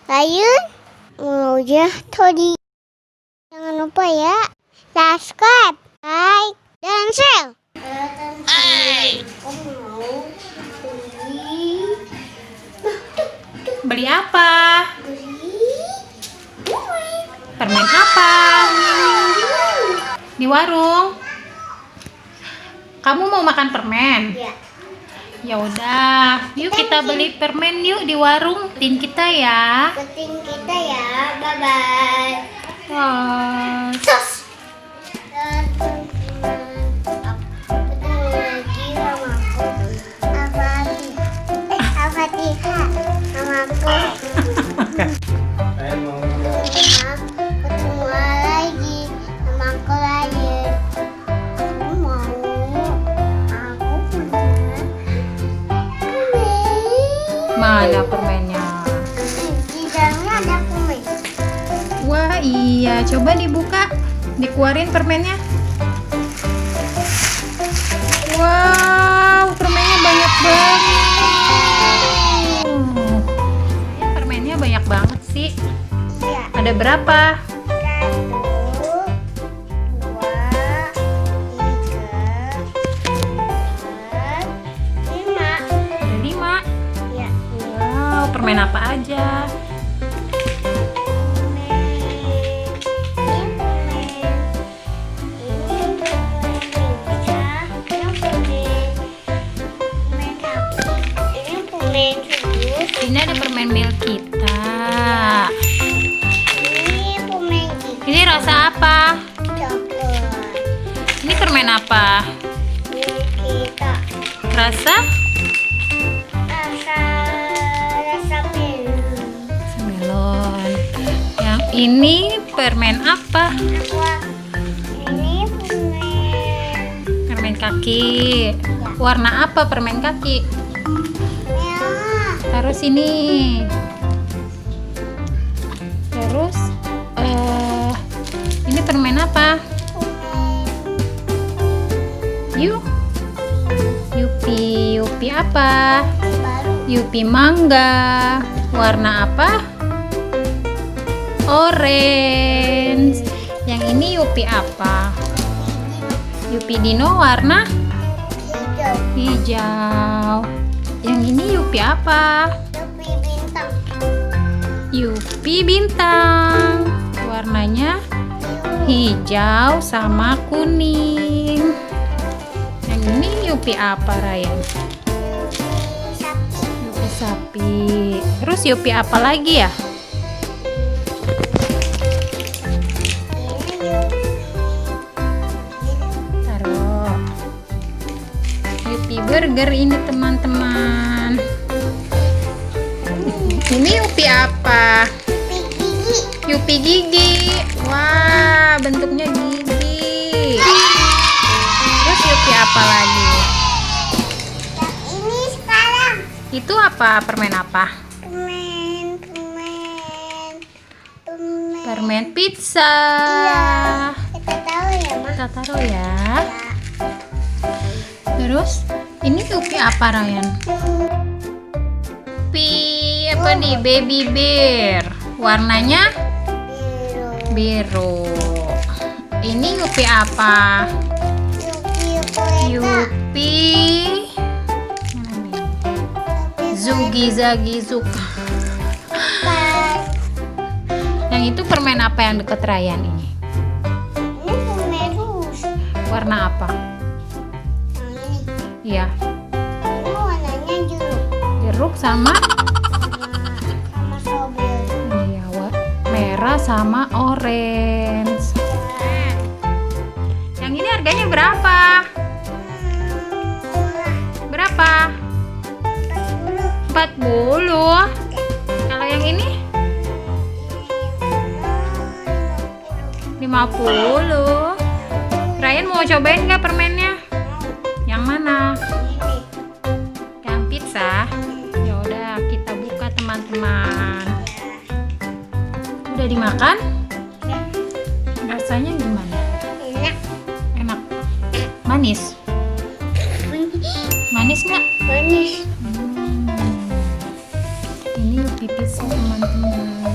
Layun mau tadi. Jangan lupa ya, subscribe, like, dan share. Aku mau Beli apa? Permen apa? Di warung. Kamu mau makan permen? Ya. Ya udah, yuk kita beli permen yuk di warung tin kita ya. Penting kita ya. Bye bye. Wah. Sus. Ketemu lagi sama aku. Al-Fatihah sama aku. Ketemu lagi sama aku lagi. Aku mau. Aku punya kumis. Mana permennya? Di dalamnya ada kumis. Wah iya, coba dibuka, dikeluarin permennya. Wow, permennya banyak banget. Permennya banyak banget sih. Ya. Ada berapa? 1, 2, 3, 4, 5. Ada 5. Ya. Wow, permen apa aja? Ini ada permen milk kita. Ini permen Ini rasa apa? coklat. Ini permen apa? Ini kita Rasa? rasa melon. Melon. Yang ini permen apa? Ini permen Permen kaki. Warna apa permen kaki? merah. Taruh sini. Terus ini permen apa? Yuk. Yupi apa? Baru Yupi mangga. Warna apa? Orange. Yang ini Yupi apa? Yupi Dino warna hijau. hijau. Yang ini Yupi apa? Tapi bintang. Yupi bintang. Warnanya hijau sama kuning. Yang ini Yupi apa, Ryan? Sapi. Yupi sapi. Terus Yupi apa lagi ya? Taruh. Yupi burger ini teman-teman. Ini Yupi apa? Yupi gigi. Wah, bentuknya gigi. Terus Yupi apa lagi? Ini sekarang Itu apa? Permen apa? Permen pizza. Iya. Kita tahu ya, Ma. Kita taruh ya. Terus ini Yupi apa, Ryan? Yupi apa nih? Baby bear. Warnanya Biru. biru. Ini Yupi apa? Yupi Yupi mana nih? Zugi Zagi Zuk. Yang itu permen apa yang deket Ryan ini? Ini permen rouge. Warna apa? Ini. Iya, Ini warnanya jeruk. jeruk sama Sama strawberry. iya, merah sama orange. Yang ini harganya berapa? Berapa? 40. Kalau yang ini 50. Ryan mau cobain nggak permennya? Yang mana? Yang pizza? Ya udah, kita buka teman-teman. Udah dimakan? Rasanya gimana? Enak. Enak. Manis? Manis nggak? Manis. Ini pipis teman-teman.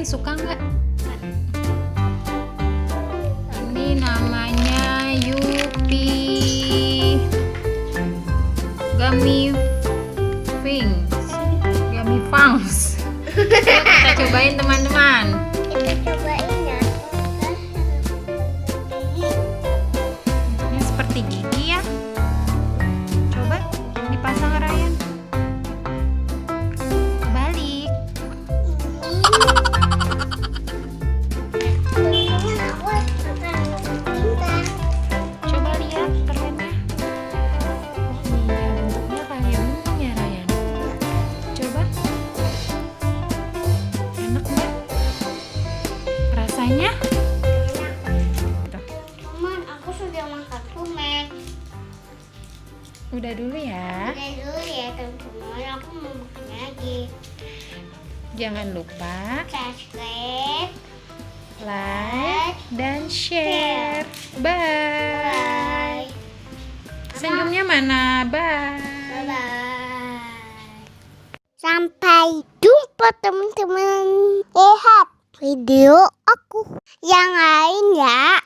suka nggak? Ini namanya Yupi Gummy Fangs. Gummy Fangs. Yuk, kita cobain teman-teman. Kita cobain ya. Ini seperti gigi ya. Coba dipasang Ryan. Balik. Coba lihat permennya. Iya, bentuknya kayak buntung ya Ryan. Coba. Enak nggak? Rasanya? Tuh. Teman, aku sudah makan permen. Udah dulu ya. Udah dulu ya teman-teman, aku mau makan lagi. Jangan lupa Subscribe. like dan share. Bye. Bye. Senyumnya mana? Bye. Bye. Sampai jumpa teman-teman. Lihat video aku yang lain ya.